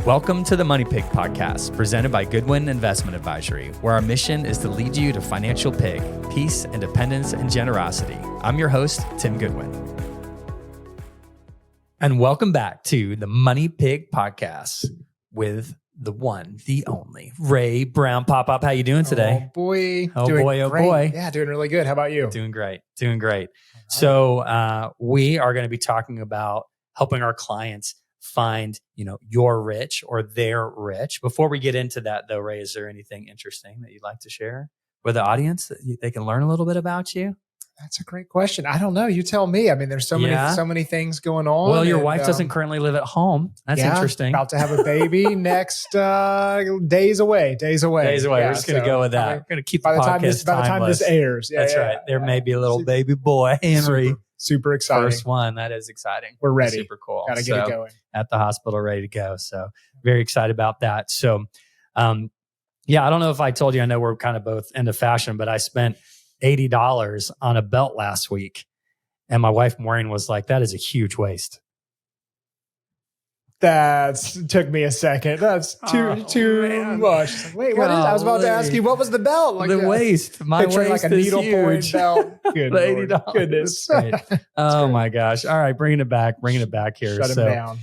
Welcome to the Money Pig Podcast, presented by Goodwin Investment Advisory, where our mission is to lead you to financial pig, peace, independence, and generosity. I'm your host, Tim Goodwin. And welcome back to the Money Pig Podcast with the one, the only, Ray Brown. Pop-Up, how you doing today? Oh, boy. Oh, doing boy, oh, great. boy. Yeah, doing really good. How about you? Doing great. So we are going to be talking about helping our clients find, your rich or their rich. Before we get into that, though, Ray, is there anything interesting that you'd like to share with the audience that they can learn a little bit about you? That's a great question. I don't know. You tell me. I mean, there's so many things going on. Well, your wife doesn't currently live at home. That's interesting. About to have a baby next days away. Yeah, we're just going to go with that. We're going to keep the podcast by the time this airs. Yeah, That's right. There may be a little baby boy, Henry. Super exciting. First one. That is exciting. We're ready. Super cool. Got to get it going. At the hospital, ready to go. So very excited about that. So, I don't know if I told you, I know we're kind of both into fashion, but I spent $80 on a belt last week. And my wife, Maureen, was like, that is a huge waste. That took me a second. That's too much. Like, wait, what is? I was about to ask you, what was the belt? Like the waist. My waist like a needlepoint belt. Good $80. Goodness. Oh my gosh! All right, bringing it back here. Shut him down.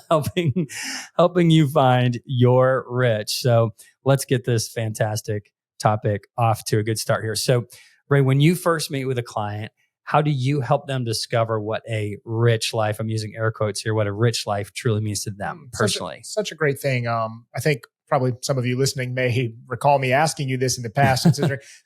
helping you find your rich. So let's get this fantastic topic off to a good start here. So, Ray, when you first meet with a client, how do you help them discover what a rich life, I'm using air quotes here, what a rich life truly means to them personally? Such a great thing. I think probably some of you listening may recall me asking you this in the past.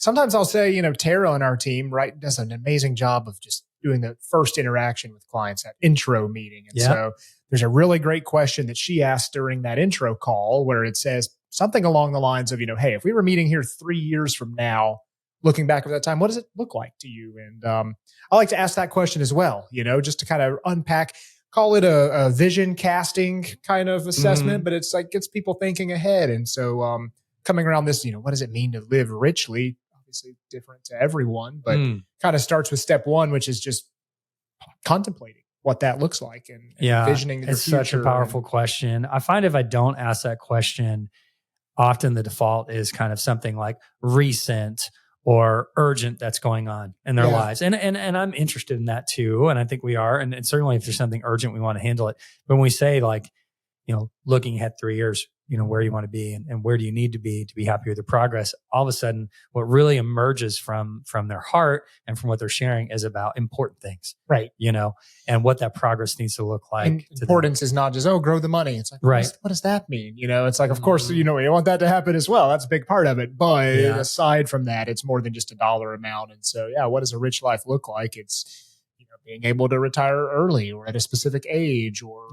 Sometimes I'll say, Tara on our team, right, does an amazing job of just doing the first interaction with clients, that intro meeting. And so there's a really great question that she asked during that intro call where it says something along the lines of, hey, if we were meeting here 3 years from now, looking back at that time, what does it look like to you? And I like to ask that question as well, just to kind of unpack, call it a vision casting kind of assessment, but it's like gets people thinking ahead. And so coming around this, what does it mean to live richly? Obviously different to everyone, but kind of starts with step one, which is just contemplating what that looks like and envisioning your it's future. Such a powerful question. I find if I don't ask that question, often the default is kind of something like recent or urgent that's going on in their lives. And I'm interested in that too. And I think we are. And certainly if there's something urgent, we want to handle it. But when we say like, looking ahead 3 years, where you want to be and where do you need to be happy with the progress, all of a sudden what really emerges from their heart and from what they're sharing is about important things. Right. And what that progress needs to look like. And importance is not just, grow the money. It's like, right. What does that mean? It's like, of course, you want that to happen as well. That's a big part of it. But aside from that, it's more than just a dollar amount. And so, what does a rich life look like? It's, being able to retire early or at a specific age or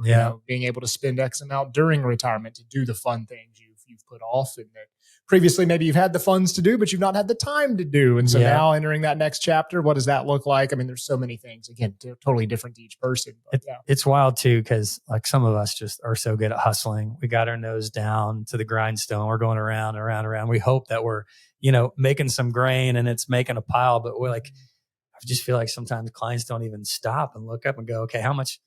being able to spend X amount during retirement to do the fun things you've put off and that previously maybe you've had the funds to do, but you've not had the time to do. And so now entering that next chapter, what does that look like? I mean, there's so many things, again, totally different to each person. But It's wild too, because like some of us just are so good at hustling. We got our nose down to the grindstone. We're going around and around and around. We hope that we're, making some grain and it's making a pile, but we're like, I just feel like sometimes clients don't even stop and look up and go, okay, how much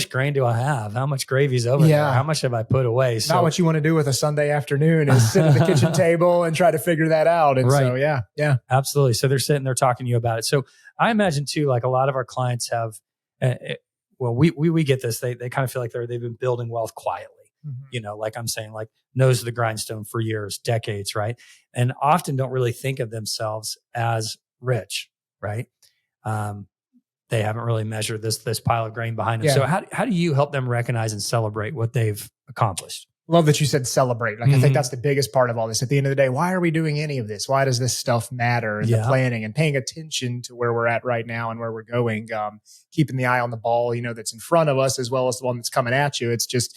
grain do I have? How much gravy's over there? How much have I put away? So, not what you want to do with a Sunday afternoon is sit at the kitchen table and try to figure that out. And so, absolutely. So they're sitting there talking to you about it. So I imagine too, like a lot of our clients have, we get this, they kind of feel like they've been building wealth quietly. Like I'm saying, like nose to the grindstone for years, decades, right? And often don't really think of themselves as rich, right? They haven't really measured this pile of grain behind them. So how do you help them recognize and celebrate what they've accomplished? Love that you said celebrate. Like I think that's the biggest part of all this. At the end of the day, why are we doing any of this? Why does this stuff matter? And the planning and paying attention to where we're at right now and where we're going, keeping the eye on the ball, that's in front of us as well as the one that's coming at you. It's just,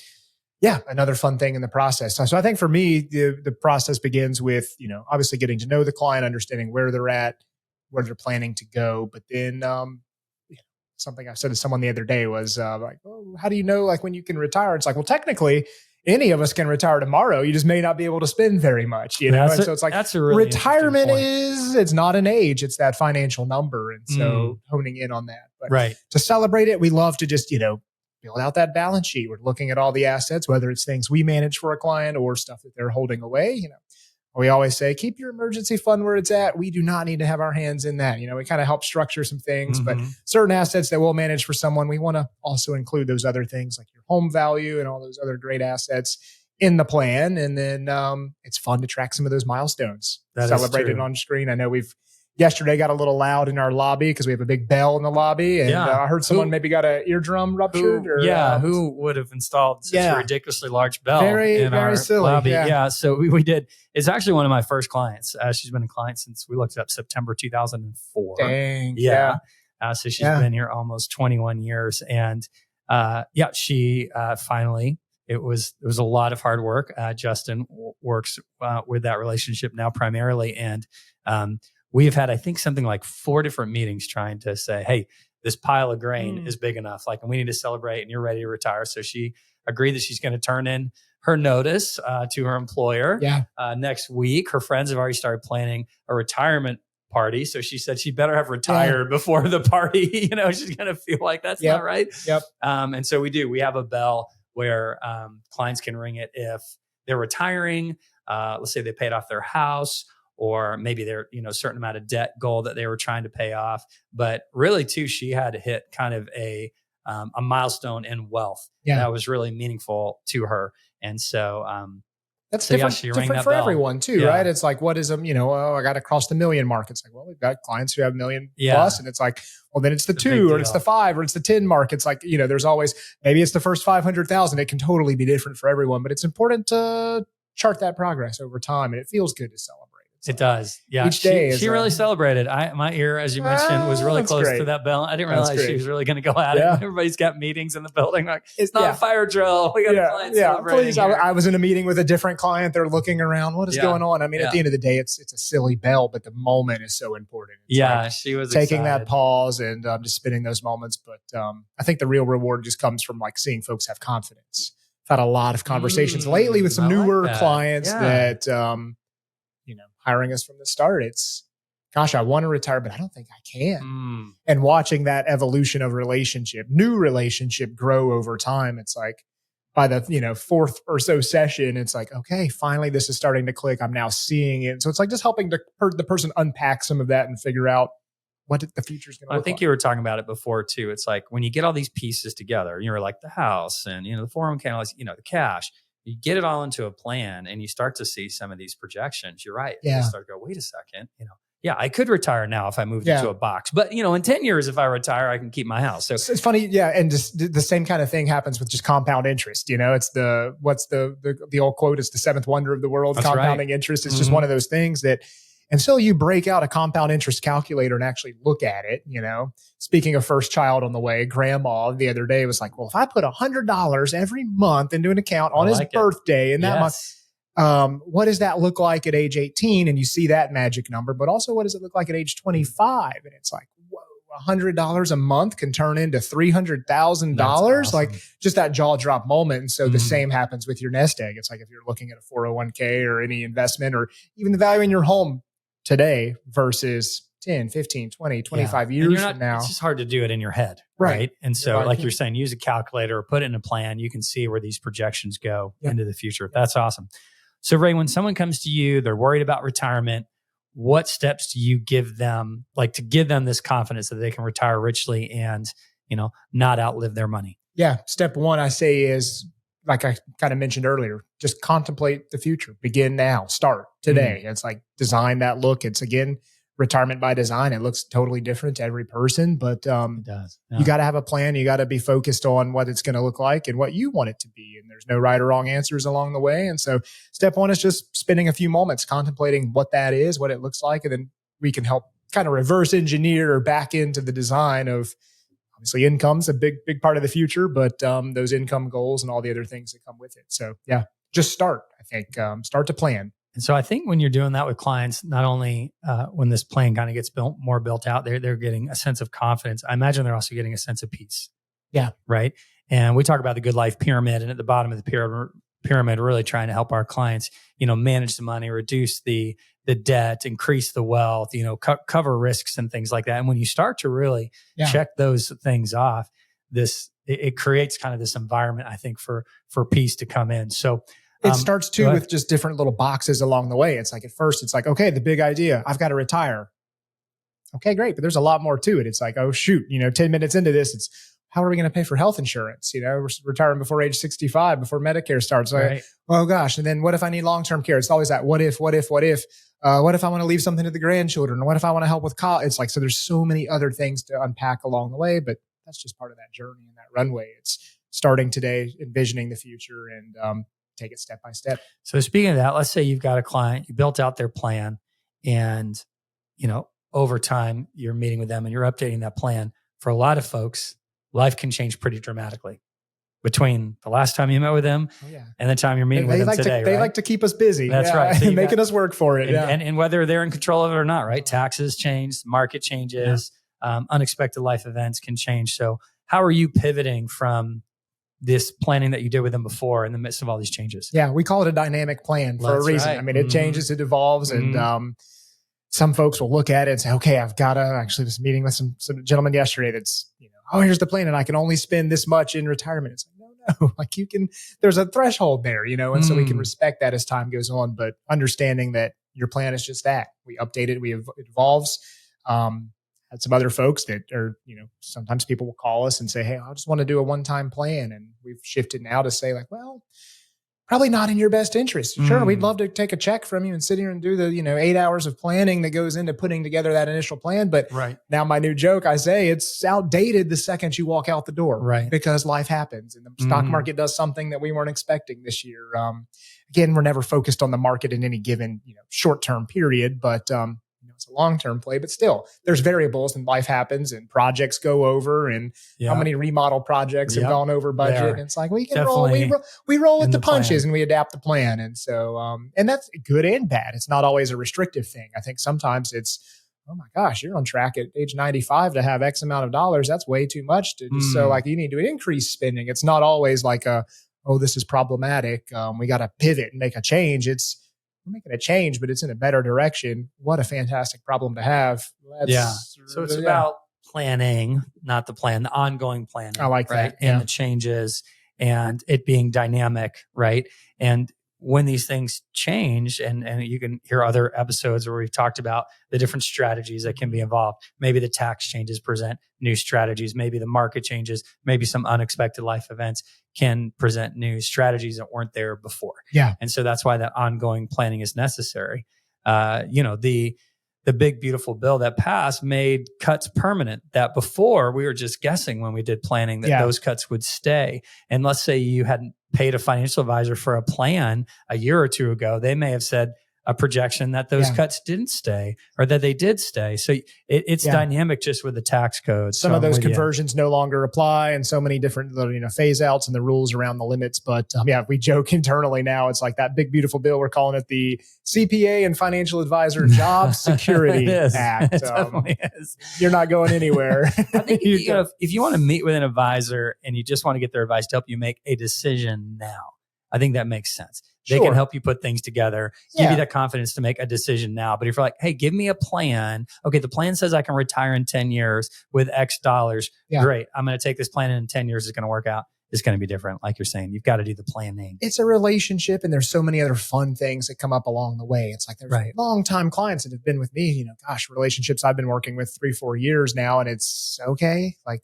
another fun thing in the process. So I think for me, the process begins with, obviously getting to know the client, understanding where they're at, where they're planning to go. But then something I said to someone the other day was like, oh, how do you know like when you can retire? It's like, well, technically any of us can retire tomorrow. You just may not be able to spend very much, So it's like that's a really retirement it's not an age, it's that financial number. And so honing in on that. But to celebrate it, we love to just, build out that balance sheet. We're looking at all the assets, whether it's things we manage for a client or stuff that they're holding away. We always say, keep your emergency fund where it's at. We do not need to have our hands in that. We kind of help structure some things, but certain assets that we'll manage for someone, we want to also include those other things like your home value and all those other great assets in the plan. And then it's fun to track some of those milestones celebrated on screen. I know we've yesterday got a little loud in our lobby because we have a big bell in the lobby. And I heard someone maybe got an eardrum ruptured. Who would have installed such a ridiculously large bell in our silly lobby? So we did. It's actually one of my first clients. She's been a client since we looked up September 2004. Dang. So she's been here almost 21 years. And she finally, it was a lot of hard work. Justin works with that relationship now primarily. And we have had, I think, something like 4 different meetings trying to say, hey, this pile of grain is big enough. Like, and we need to celebrate and you're ready to retire. So she agreed that she's going to turn in her notice to her employer next week. Her friends have already started planning a retirement party. So she said she better have retired before the party. She's going to feel like that's not right. And so we do. We have a bell where clients can ring it if they're retiring. Let's say they paid off their house, or maybe they're, a certain amount of debt goal that they were trying to pay off. But really too, she had to hit kind of a milestone in wealth that was really meaningful to her. And so, that's different for everyone too, right? It's like, what is I got to cross the million mark. It's like, well, we've got clients who have million plus, and it's like, well, then it's the 2 or it's the 5 or it's the 10 mark. It's like, there's always, maybe it's the first 500,000. It can totally be different for everyone, but it's important to chart that progress over time, and it feels good to celebrate. It does. Yeah. Each day she really celebrated. My ear, as you mentioned, was really close to that bell. I didn't realize she was really going to go at it. Everybody's got meetings in the building. Like, it's not a fire drill. We got a client celebrating. I was in a meeting with a different client. They're looking around. What is going on? I mean, at the end of the day, it's a silly bell, but the moment is so important. It's she was taking excited. that pause and just spinning those moments. But I think the real reward just comes from like seeing folks have confidence. I've had a lot of conversations lately with some newer clients that, hiring us from the start. It's, gosh, I want to retire, but I don't think I can. And watching that evolution of new relationship grow over time. It's like by the, 4th or so session, it's like, okay, finally this is starting to click. I'm now seeing it. So it's like just helping the person unpack some of that and figure out what the future is going to look like. I think you were talking about it before too. It's like when you get all these pieces together, you're like the house and, the 401k, the cash, you get it all into a plan and you start to see some of these projections. You're right. You start to go, wait a second, I could retire now if I moved into a box, but in 10 years, if I retire, I can keep my house. So it's funny. Yeah. And just the same kind of thing happens with just compound interest. It's what's the old quote is the 7th wonder of the world. That's compounding interest. It's just one of those things that until you break out a compound interest calculator and actually look at it, speaking of first child on the way, grandma the other day was like, well, if I put $100 every month into an account on his birthday and that month, what does that look like at age 18? And you see that magic number, but also what does it look like at age 25? And it's like, whoa, $100 a month can turn into $300,000. Awesome. Like just that jaw drop moment. And so the same happens with your nest egg. It's like if you're looking at a 401k or any investment or even the value in your home today versus 10, 15, 20, 25 years from now. It's just hard to do it in your head. Right. And so like you're saying, use a calculator or put it in a plan. You can see where these projections go into the future. That's awesome. So Ray, when someone comes to you, they're worried about retirement. What steps do you give them, like to give them this confidence that they can retire richly and, not outlive their money? Yeah. Step 1, I say is, like I kind of mentioned earlier, just contemplate the future. Begin now. Start today. It's like design that look. It's again, retirement by design. It looks totally different to every person, but it does. You got to have a plan. You got to be focused on what it's going to look like and what you want it to be. And there's no right or wrong answers along the way. And so step 1 is just spending a few moments contemplating what that is, what it looks like. And then we can help kind of reverse engineer or back into the design of, obviously, income's a big part of the future, but those income goals and all the other things that come with it. So yeah, just start, I think, start to plan. And so I think when you're doing that with clients, not only when this plan kind of gets built out, they're getting a sense of confidence. I imagine they're also getting a sense of peace. Yeah. Right. And we talk about the good life pyramid, and at the bottom of the pyramid, really trying to help our clients, manage the money, reduce the debt, increase the wealth, cover risks and things like that. And when you start to really check those things off, it creates kind of this environment, I think, for peace to come in. So it starts too with just different little boxes along the way. It's like, at first it's like, okay, the big idea, I've got to retire. Okay, great. But there's a lot more to it. It's like, oh shoot, 10 minutes into this, it's, how are we going to pay for health insurance? We're retiring before age 65, before Medicare starts. Right. Oh gosh. And then what if I need long-term care? It's always that what if? What if I want to leave something to the grandchildren? What if I want to help with college? It's like, so there's so many other things to unpack along the way, but that's just part of that journey and that runway. It's starting today, envisioning the future, and take it step by step. So speaking of that, let's say you've got a client, you built out their plan, and, over time you're meeting with them and you're updating that plan. For a lot of folks, life can change pretty dramatically between the last time you met with them and the time you're meeting with them today. They like to keep us busy. That's right. So making us work for it. And whether they're in control of it or not, right? Taxes change, market changes, unexpected life events can change. So how are you pivoting from this planning that you did with them before in the midst of all these changes? Yeah, we call it a dynamic plan for a reason. Right. I mean, it changes, it evolves, and some folks will look at it and say, okay, I've got to, actually was meeting with some gentleman yesterday that's, oh, here's the plan and I can only spend this much in retirement. It's like, no, like there's a threshold there, and so we can respect that as time goes on, but understanding that your plan is just that. We update it, it evolves. Had some other folks that are, sometimes people will call us and say, hey, I just want to do a one-time plan. And we've shifted now to say, like, well, probably not in your best interest. Sure, we'd love to take a check from you and sit here and do the, 8 hours of planning that goes into putting together that initial plan. But now my new joke, I say it's outdated the second you walk out the door, right? Because life happens and the stock market does something that we weren't expecting this year. Again, we're never focused on the market in any given, short-term period, but it's a long-term play, but still there's variables and life happens and projects go over, and how many remodel projects have gone over budget. And it's like, we can we roll with the punches and we adapt the plan. And so, and that's good and bad. It's not always a restrictive thing. I think sometimes it's, oh my gosh, you're on track at age 95 to have X amount of dollars. That's way too much to just, so like you need to increase spending. It's not always like this is problematic. We got to pivot and make a change. We're making a change, but it's in a better direction. What a fantastic problem to have. So it's about planning, not the plan, the ongoing planning. I like that. And the changes and it being dynamic, right? And when these things change, and you can hear other episodes where we've talked about the different strategies that can be involved. Maybe the tax changes present new strategies. Maybe the market changes. Maybe some unexpected life events can present new strategies that weren't there before. Yeah. And so that's why that ongoing planning is necessary. The big, beautiful bill that passed made cuts permanent that before we were just guessing when we did planning that those cuts would stay. And let's say you hadn't paid a financial advisor for a plan a year or two ago, they may have said a projection that those cuts didn't stay or that they did stay. So it's dynamic just with the tax code. Some of those conversions no longer apply and so many different, phase outs and the rules around the limits. But we joke internally now. It's like that big, beautiful bill. We're calling it the CPA and Financial Advisor Job Security Act. It definitely is. You're not going anywhere. I think if you want to meet with an advisor and you just want to get their advice to help you make a decision now, I think that makes sense. They can help you put things together, give you that confidence to make a decision now. But if you're like, hey, give me a plan. Okay, the plan says I can retire in 10 years with X dollars. Great. I'm going to take this plan and in 10 years it's going to work out. It's going to be different. Like you're saying, you've got to do the planning. It's a relationship and there's so many other fun things that come up along the way. It's like there's long-time clients that have been with me, relationships I've been working with 3-4 years now. And it's okay. Like,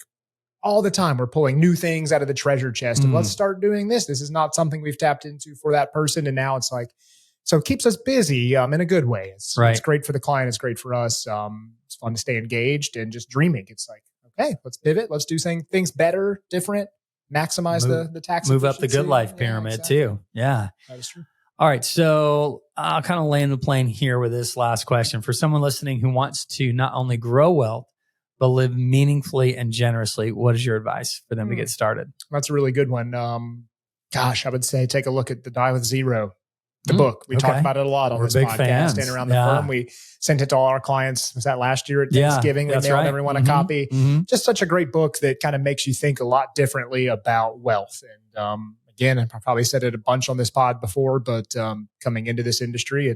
all the time, we're pulling new things out of the treasure chest and let's start doing this. This is not something we've tapped into for that person. And now it's like, so it keeps us busy in a good way. It's great for the client. It's great for us. It's fun to stay engaged and just dreaming. It's like, okay, let's pivot. Let's do things better, different, maximize the tax. Move up the good life pyramid too. Yeah. That is true. All right. So I'll kind of land the plane here with this last question. For someone listening who wants to not only grow wealth, but live meaningfully and generously, what is your advice for them to get started? That's a really good one. I would say take a look at The Die with Zero, the book. We talk about it a lot on this podcast and around the firm. We sent it to all our clients. Was that last year at Thanksgiving? We mailed everyone a copy. Just such a great book that kind of makes you think a lot differently about wealth. And again, I probably said it a bunch on this pod before, but coming into this industry,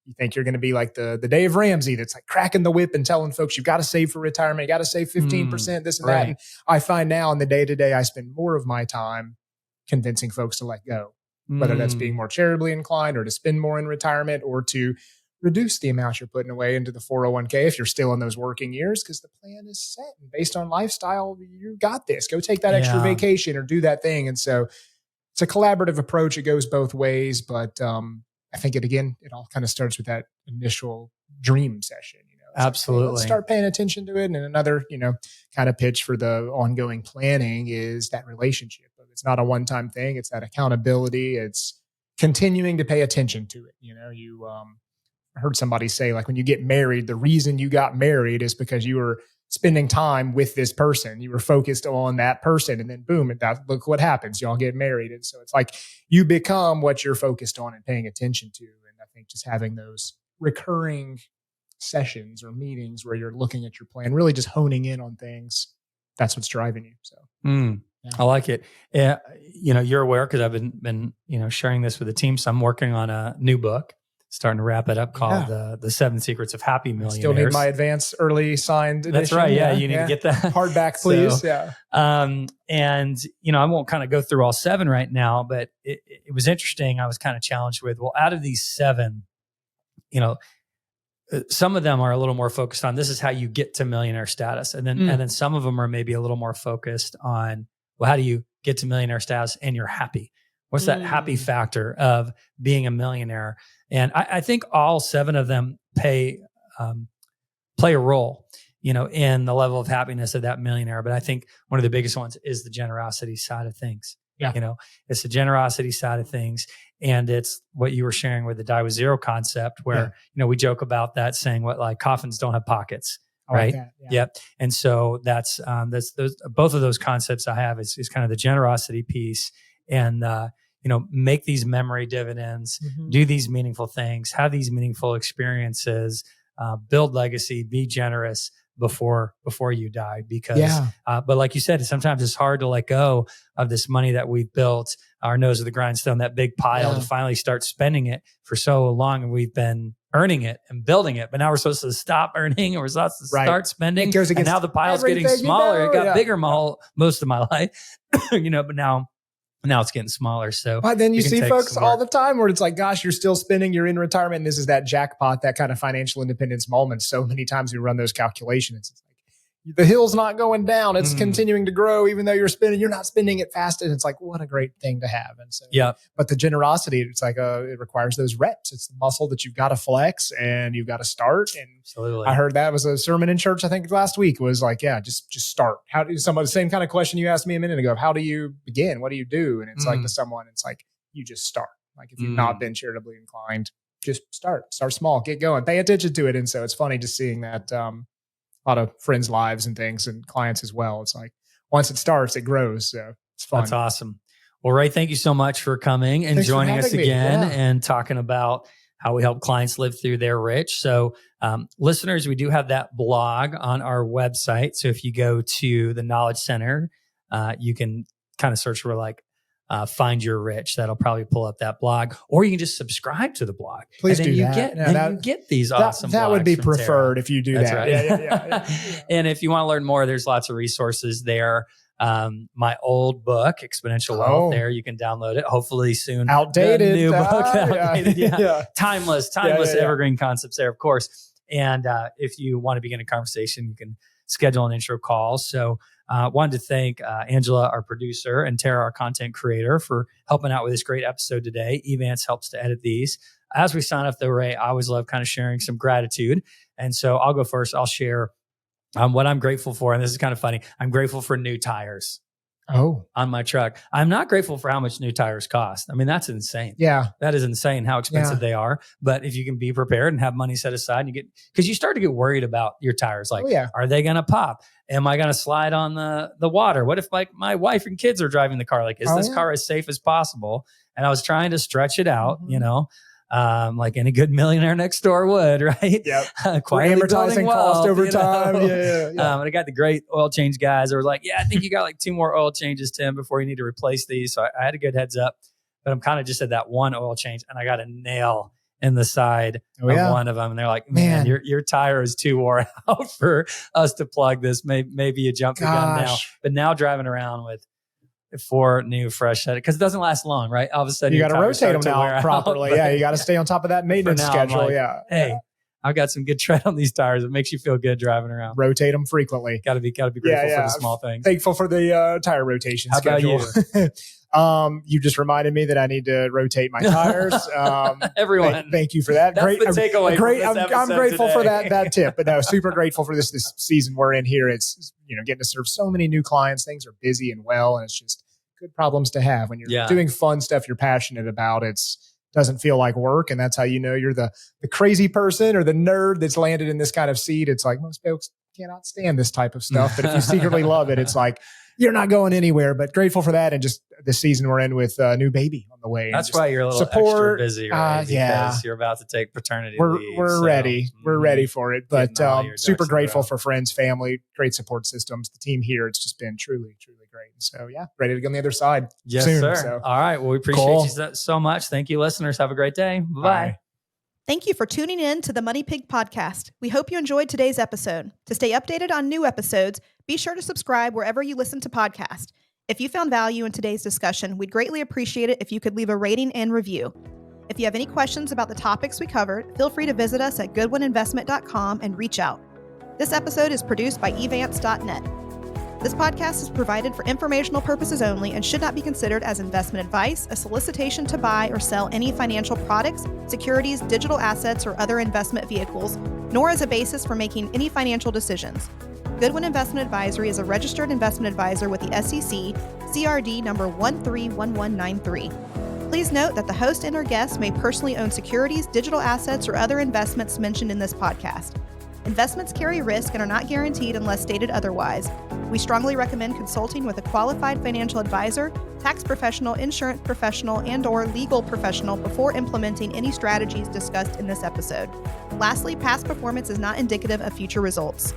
You think you're going to be like the Dave Ramsey that's like cracking the whip and telling folks, you've got to save for retirement. You got to save 15%, this and that. And I find now in the day-to-day, I spend more of my time convincing folks to let go, whether that's being more charitably inclined or to spend more in retirement or to reduce the amount you're putting away into the 401k if you're still in those working years, because the plan is set and based on lifestyle. You got this. Go take that extra vacation or do that thing. And so it's a collaborative approach. It goes both ways, but I think it all kind of starts with that initial dream session. Absolutely. Like, hey, let's start paying attention to it. And another, kind of pitch for the ongoing planning is that relationship. It's not a one-time thing. It's that accountability. It's continuing to pay attention to it. I heard somebody say, like, when you get married, the reason you got married is because you were spending time with this person. You were focused on that person, and then boom, look what happens. Y'all get married. And so it's like you become what you're focused on and paying attention to. And I think just having those recurring sessions or meetings where you're looking at your plan, really just honing in on things, that's what's driving you. So I like it. You're aware, because I've been sharing this with the team. So I'm working on a new book, starting to wrap it up, called the 7 Secrets of Happy Millionaires. Still need my advanced early signed edition. That's right. Yeah, you need to get that hardback, please. And I won't kind of go through all 7 right now, but it was interesting. I was kind of challenged with, well, out of these 7, some of them are a little more focused on this is how you get to millionaire status, and then some of them are maybe a little more focused on, well, how do you get to millionaire status and you're happy? What's that happy factor of being a millionaire? And I think all 7 of them play a role, in the level of happiness of that millionaire. But I think one of the biggest ones is the generosity side of things. Yeah. It's the generosity side of things. And it's what you were sharing with the Die with Zero concept, where, we joke about that, saying what, like, coffins don't have pockets. Right. Like Yep. And so that's those, both of those concepts I have is kind of the generosity piece, and, make these memory dividends, do these meaningful things, have these meaningful experiences, build legacy, be generous before you die. Because, but like you said, sometimes it's hard to let go of this money that we've built, our nose of the grindstone, that big pile, to finally start spending it for so long. And we've been earning it and building it, but now we're supposed to stop earning, and we're supposed to start spending. And now the pile's getting smaller. It got bigger most of my life, but now it's getting smaller. So, but then you see folks all the time where it's like, gosh, you're still spending, you're in retirement. And this is that jackpot, that kind of financial independence moment. So many times we run those calculations. It's like, the hill's not going down. It's continuing to grow, even though you're not spending it fast. And it's like, what a great thing to have. And so, but the generosity, it's like, it requires those reps. It's the muscle that you've got to flex and you've got to start. And absolutely. I heard that was a sermon in church, I think last week, was like, just start. How do the same kind of question you asked me a minute ago? How do you begin? What do you do? And it's like, to someone, it's like, you just start. Like, if you've not been charitably inclined, just start small, get going, pay attention to it. And so it's funny just seeing that, a lot of friends' lives and things, and clients as well. It's like, once it starts, it grows. So it's fun. That's awesome. Well, Ray, thank you so much for coming and joining us again and talking about how we help clients live through their rich. So listeners, we do have that blog on our website. So if you go to the Knowledge Center, you can kind of search for Find Your Rich. That'll probably pull up that blog, or you can just subscribe to the blog. Please do that. You get these awesome. That would be preferred Tara. If you do That's that. Right. Yeah. And if you want to learn more, there's lots of resources there. My old book, Exponential Wealth, there you can download it. Hopefully soon. Outdated. New book. Outdated, Timeless, evergreen concepts there, of course. And if you want to begin a conversation, you can schedule an intro call. So wanted to thank Angela, our producer, and Tara, our content creator, for helping out with this great episode today. Evance helps to edit these. As we sign off, though, Ray, I always love kind of sharing some gratitude. And so I'll go first. I'll share what I'm grateful for. And this is kind of funny. I'm grateful for new tires. On my truck. I'm not grateful for how much new tires cost. I mean, that's insane. Yeah. That is insane how expensive they are. But if you can be prepared and have money set aside, because you start to get worried about your tires. Like, are they going to pop? Am I going to slide on the water? What if my wife and kids are driving the car? Like, is this car as safe as possible? And I was trying to stretch it out, like any good millionaire next door would, right? Yep. Quietly amortizing cost over time. Yeah. And I got the great oil change guys. They were like, I think you got like 2 more oil changes, Tim, before you need to replace these. So I had a good heads up, but I'm kind of just at that one oil change, and I got a nail in the side of one of them. And they're like, man, your tire is too wore out for us to plug this. Maybe you jump the gun now. But now driving around with 4 new fresh set, because it doesn't last long, right? All of a sudden you got to rotate them now properly. Yeah, you got to stay on top of that maintenance schedule. Like, hey, I've got some good tread on these tires. It makes you feel good driving around. Rotate them frequently. Got to be grateful for the small things. Thankful for the tire rotation schedule. About you? You just reminded me that I need to rotate my tires. Everyone, thank you for that. That's the takeaway. I'm grateful today. for that tip. But no, super grateful for this season we're in here. It's getting to serve so many new clients. Things are busy and well, and it's just good problems to have when you're doing fun stuff you're passionate about. Doesn't feel like work, and that's how you know you're the crazy person or the nerd that's landed in this kind of seat. It's like most folks cannot stand this type of stuff, but if you secretly love it, it's like you're not going anywhere. But grateful for that, and just the season we're in with a new baby on the way. That's why you're a little extra busy, right? Because you're about to take paternity leave. We're ready. We're ready for it. But super grateful for friends, family, great support systems. The team here, it's just been truly, truly great. So ready to get on the other side. Yes, soon, sir. So. All right. Well, we appreciate you so much. Thank you, listeners. Have a great day. Bye. Thank you for tuning in to the Money Pig Podcast. We hope you enjoyed today's episode. To stay updated on new episodes, be sure to subscribe wherever you listen to podcasts. If you found value in today's discussion, we'd greatly appreciate it if you could leave a rating and review. If you have any questions about the topics we covered, feel free to visit us at goodwininvestment.com and reach out. This episode is produced by evance.net. This podcast is provided for informational purposes only and should not be considered as investment advice, a solicitation to buy or sell any financial products, securities, digital assets, or other investment vehicles, nor as a basis for making any financial decisions. Goodwin Investment Advisory is a registered investment advisor with the SEC, CRD number 131193. Please note that the host and or guests may personally own securities, digital assets, or other investments mentioned in this podcast. Investments carry risk and are not guaranteed unless stated otherwise. We strongly recommend consulting with a qualified financial advisor, tax professional, insurance professional, and/or legal professional before implementing any strategies discussed in this episode. Lastly, past performance is not indicative of future results.